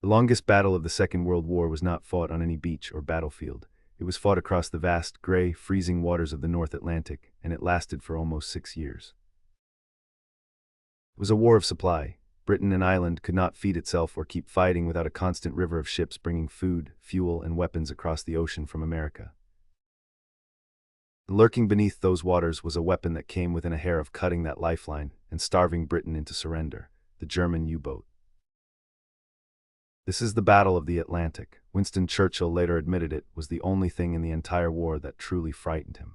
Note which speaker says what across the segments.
Speaker 1: The longest battle of the Second World War was not fought on any beach or battlefield. It was fought across the vast, gray, freezing waters of the North Atlantic, and it lasted for almost 6 years. It was a war of supply. Britain, an island, could not feed itself or keep fighting without a constant river of ships bringing food, fuel, and weapons across the ocean from America. Lurking beneath those waters was a weapon that came within a hair of cutting that lifeline and starving Britain into surrender: the German U-boat. This is the Battle of the Atlantic. Winston Churchill later admitted it was the only thing in the entire war that truly frightened him.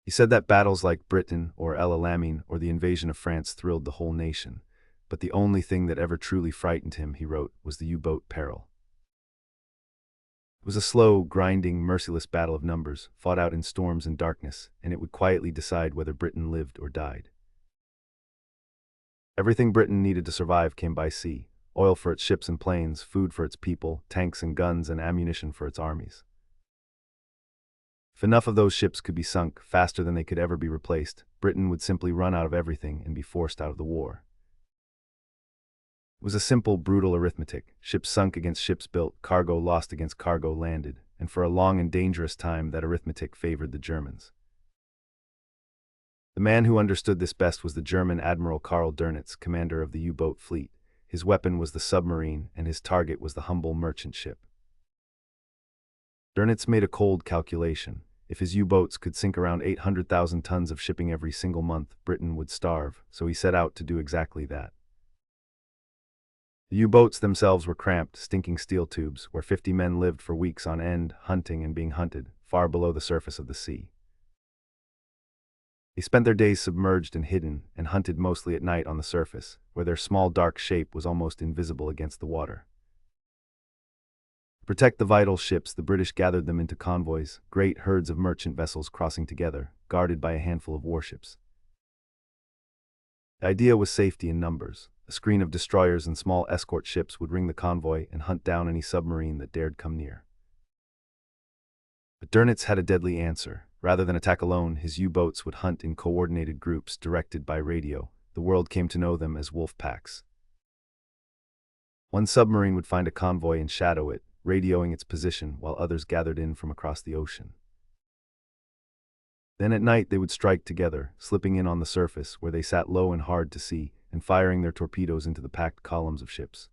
Speaker 1: He said that battles like Britain or El Alamein or the invasion of France thrilled the whole nation, but the only thing that ever truly frightened him, he wrote, was the U-boat peril. It was a slow, grinding, merciless battle of numbers, fought out in storms and darkness, and it would quietly decide whether Britain lived or died. Everything Britain needed to survive came by sea: oil for its ships and planes, food for its people, tanks and guns, and ammunition for its armies. If enough of those ships could be sunk faster than they could ever be replaced, Britain would simply run out of everything and be forced out of the war. It was a simple, brutal arithmetic: ships sunk against ships built, cargo lost against cargo landed, and for a long and dangerous time that arithmetic favored the Germans. The man who understood this best was the German Admiral Karl Dönitz, commander of the U-boat fleet. His weapon was the submarine, and his target was the humble merchant ship. Dönitz made a cold calculation. If his U-boats could sink around 800,000 tons of shipping every single month, Britain would starve, so he set out to do exactly that. The U-boats themselves were cramped, stinking steel tubes, where 50 men lived for weeks on end, hunting and being hunted, far below the surface of the sea. They spent their days submerged and hidden, and hunted mostly at night on the surface, where their small dark shape was almost invisible against the water. To protect the vital ships, the British gathered them into convoys, great herds of merchant vessels crossing together, guarded by a handful of warships. The idea was safety in numbers. A screen of destroyers and small escort ships would ring the convoy and hunt down any submarine that dared come near. But Dönitz had a deadly answer. Rather than attack alone, his U-boats would hunt in coordinated groups directed by radio. The world came to know them as wolf packs. One submarine would find a convoy and shadow it, radioing its position, while others gathered in from across the ocean. Then at night they would strike together, slipping in on the surface, where they sat low and hard to see, and firing their torpedoes into the packed columns of ships.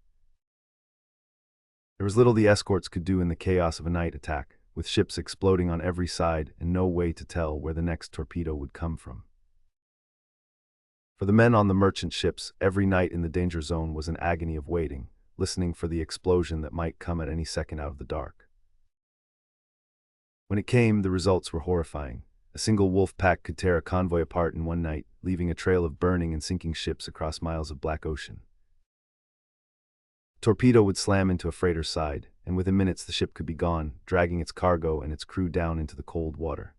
Speaker 1: There was little the escorts could do in the chaos of a night attack, with ships exploding on every side and no way to tell where the next torpedo would come from. For the men on the merchant ships, every night in the danger zone was an agony of waiting, listening for the explosion that might come at any second out of the dark. When it came, the results were horrifying. A single wolf pack could tear a convoy apart in one night, leaving a trail of burning and sinking ships across miles of black ocean. A torpedo would slam into a freighter's side, and within minutes the ship could be gone, dragging its cargo and its crew down into the cold water.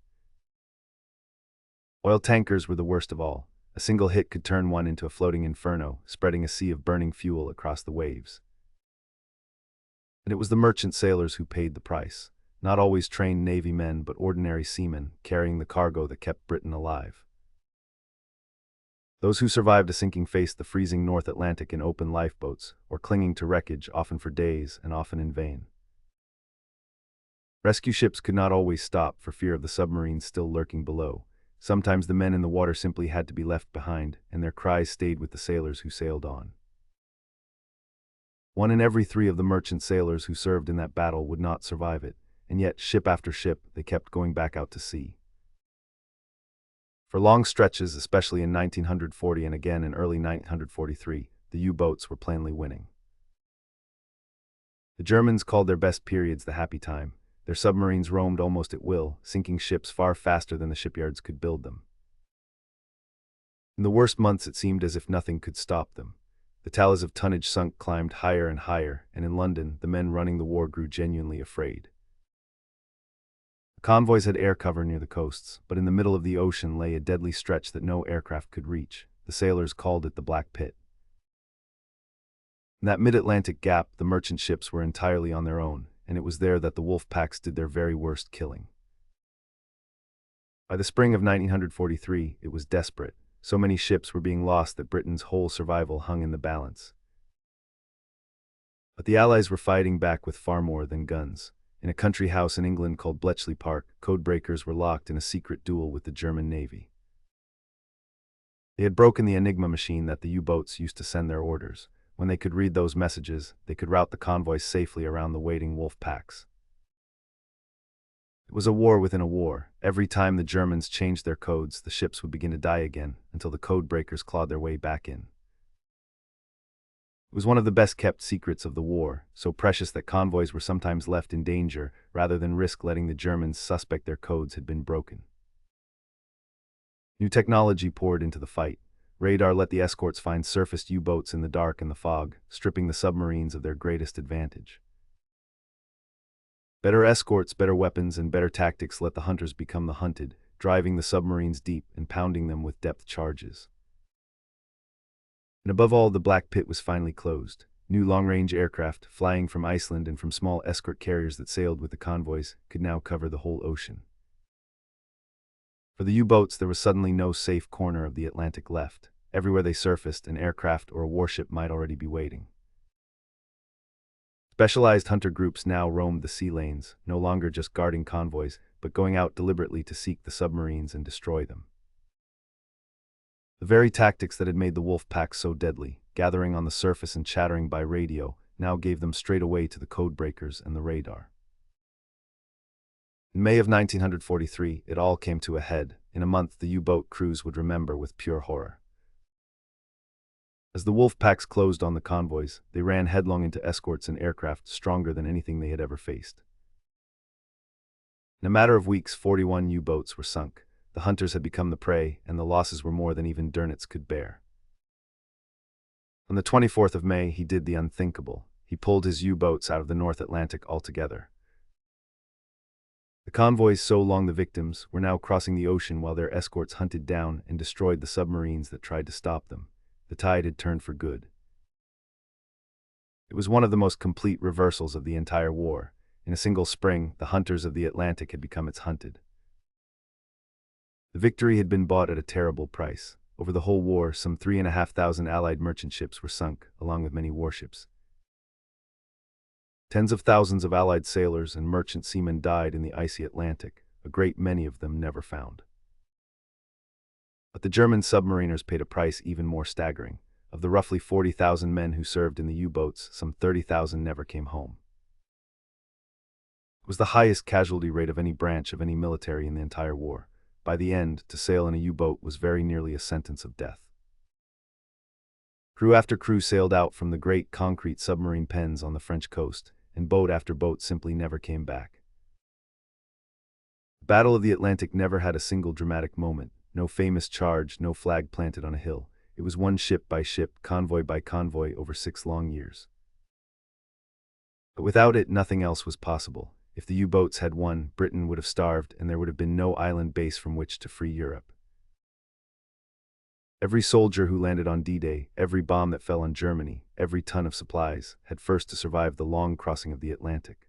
Speaker 1: Oil tankers were the worst of all. A single hit could turn one into a floating inferno, spreading a sea of burning fuel across the waves. And it was the merchant sailors who paid the price. Not always trained Navy men, but ordinary seamen, carrying the cargo that kept Britain alive. Those who survived a sinking faced the freezing North Atlantic in open lifeboats, or clinging to wreckage, often for days and often in vain. Rescue ships could not always stop for fear of the submarines still lurking below. Sometimes the men in the water simply had to be left behind, and their cries stayed with the sailors who sailed on. 1 in every 3 of the merchant sailors who served in that battle would not survive it, and yet, ship after ship, they kept going back out to sea. For long stretches, especially in 1940 and again in early 1943, the U-boats were plainly winning. The Germans called their best periods the happy time. Their submarines roamed almost at will, sinking ships far faster than the shipyards could build them. In the worst months it seemed as if nothing could stop them. The tallies of tonnage sunk climbed higher and higher, and in London, the men running the war grew genuinely afraid. The convoys had air cover near the coasts, but in the middle of the ocean lay a deadly stretch that no aircraft could reach. The sailors called it the Black Pit. In that mid-Atlantic gap, the merchant ships were entirely on their own, and it was there that the wolf packs did their very worst killing. By the spring of 1943, it was desperate. So many ships were being lost that Britain's whole survival hung in the balance. But the Allies were fighting back with far more than guns. In a country house in England called Bletchley Park, codebreakers were locked in a secret duel with the German Navy. They had broken the Enigma machine that the U-boats used to send their orders. When they could read those messages, they could route the convoys safely around the waiting wolf packs. It was a war within a war. Every time the Germans changed their codes, the ships would begin to die again, until the code breakers clawed their way back in. It was one of the best-kept secrets of the war, so precious that convoys were sometimes left in danger, rather than risk letting the Germans suspect their codes had been broken. New technology poured into the fight. Radar let the escorts find surfaced U-boats in the dark and the fog, stripping the submarines of their greatest advantage. Better escorts, better weapons, and better tactics let the hunters become the hunted, driving the submarines deep and pounding them with depth charges. And above all, the Black Pit was finally closed. New long-range aircraft, flying from Iceland and from small escort carriers that sailed with the convoys, could now cover the whole ocean. For the U-boats, there was suddenly no safe corner of the Atlantic left. Everywhere they surfaced, an aircraft or a warship might already be waiting. Specialized hunter groups now roamed the sea lanes, no longer just guarding convoys, but going out deliberately to seek the submarines and destroy them. The very tactics that had made the wolf packs so deadly, gathering on the surface and chattering by radio, now gave them straight away to the code breakers and the radar. In May of 1943, it all came to a head. In a month, the U-boat crews would remember with pure horror. As the wolf packs closed on the convoys, they ran headlong into escorts and aircraft stronger than anything they had ever faced. In a matter of weeks, 41 U-boats were sunk. The hunters had become the prey, and the losses were more than even Dönitz could bear. On the 24th of May, he did the unthinkable. He pulled his U-boats out of the North Atlantic altogether. The convoys, so long the victims, were now crossing the ocean while their escorts hunted down and destroyed the submarines that tried to stop them. The tide had turned for good. It was one of the most complete reversals of the entire war. In a single spring, the hunters of the Atlantic had become its hunted. The victory had been bought at a terrible price. Over the whole war, some 3,500 Allied merchant ships were sunk, along with many warships. Tens of thousands of Allied sailors and merchant seamen died in the icy Atlantic, a great many of them never found. But the German submariners paid a price even more staggering. Of the roughly 40,000 men who served in the U-boats, some 30,000 never came home. It was the highest casualty rate of any branch of any military in the entire war. By the end, to sail in a U-boat was very nearly a sentence of death. Crew after crew sailed out from the great concrete submarine pens on the French coast, and boat after boat simply never came back. The Battle of the Atlantic never had a single dramatic moment, no famous charge, no flag planted on a hill. It was one ship by ship, convoy by convoy over 6 long years. But without it, nothing else was possible. If the U-boats had won, Britain would have starved, and there would have been no island base from which to free Europe. Every soldier who landed on D-Day, every bomb that fell on Germany, every ton of supplies, had first to survive the long crossing of the Atlantic.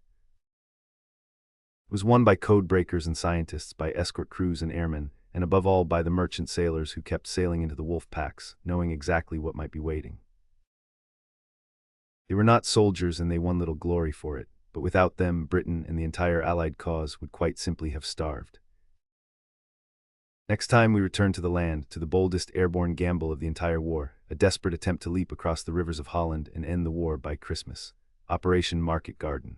Speaker 1: It was won by code breakers and scientists, by escort crews and airmen, and above all by the merchant sailors who kept sailing into the wolf packs, knowing exactly what might be waiting. They were not soldiers and they won little glory for it, but without them, Britain and the entire Allied cause would quite simply have starved. Next time we return to the land, to the boldest airborne gamble of the entire war, a desperate attempt to leap across the rivers of Holland and end the war by Christmas. Operation Market Garden.